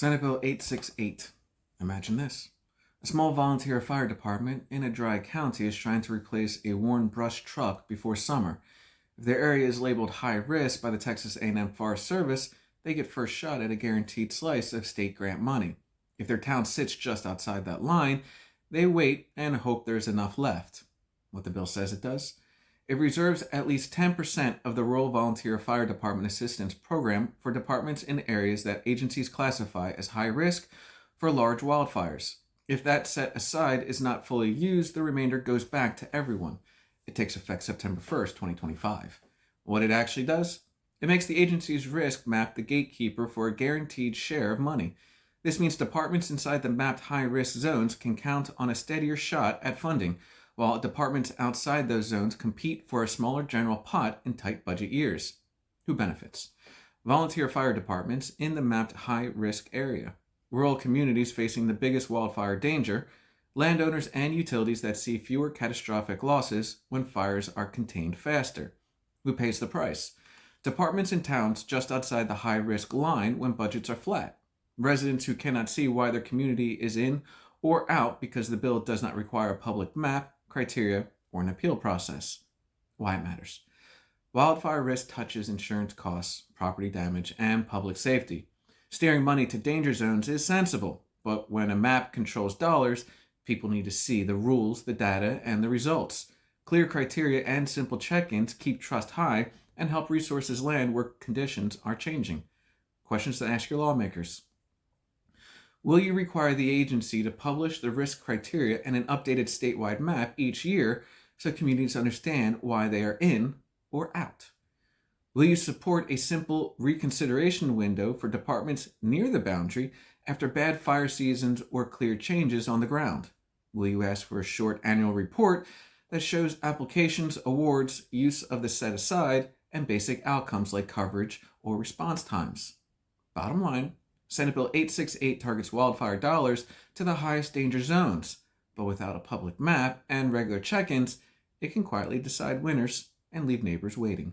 Senate Bill 868. Imagine this. A small volunteer fire department in a dry county is trying to replace a worn brush truck before summer. If their area is labeled high risk by the Texas A&M Forest Service, they get first shot at a guaranteed slice of state grant money. If their town sits just outside that line, they wait and hope there's enough left. What the bill says it does? It reserves at least 10% of the Rural Volunteer Fire Department Assistance Program for departments in areas that agencies classify as high risk for large wildfires. If that set aside is not fully used, the remainder goes back to everyone. It takes effect September 1st, 2025. What it actually does? It makes the agency's risk map the gatekeeper for a guaranteed share of money. This means departments inside the mapped high-risk zones can count on a steadier shot at funding, while departments outside those zones compete for a smaller general pot in tight budget years. Who benefits? Volunteer fire departments in the mapped high-risk area, rural communities facing the biggest wildfire danger, landowners and utilities that see fewer catastrophic losses when fires are contained faster. Who pays the price? Departments in towns just outside the high-risk line when budgets are flat. Residents who cannot see why their community is in or out because the bill does not require a public map, criteria, or an appeal process. Why it matters. Wildfire risk touches insurance costs, property damage, and public safety. Steering money to danger zones is sensible, but when a map controls dollars, people need to see the rules, the data, and the results. Clear criteria and simple check-ins keep trust high and help resources land where conditions are changing. Questions to ask your lawmakers. Will you require the agency to publish the risk criteria and an updated statewide map each year so communities understand why they are in or out? Will you support a simple reconsideration window for departments near the boundary after bad fire seasons or clear changes on the ground? Will you ask for a short annual report that shows applications, awards, use of the set aside, and basic outcomes like coverage or response times? Bottom line, Senate Bill 868 targets wildfire dollars to the highest danger zones, but without a public map and regular check-ins, it can quietly decide winners and leave neighbors waiting.